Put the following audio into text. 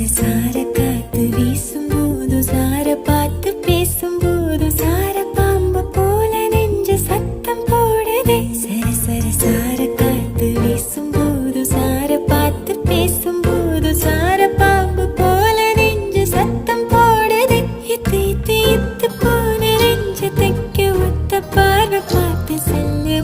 சார காத்து வீசும்போது சார பார்த்து பேசும்போது சார பாம்பு போல நெஞ்சு சத்தம் போடுதே. சார காத்து வீசும்போது சார பார்த்து பேசும்போது சார பாம்பு போல நெஞ்சு சத்தம் போடுதே. இத்து போன நெஞ்சு தைக்க ஒத்த பார்வை பார்த்து செல்ல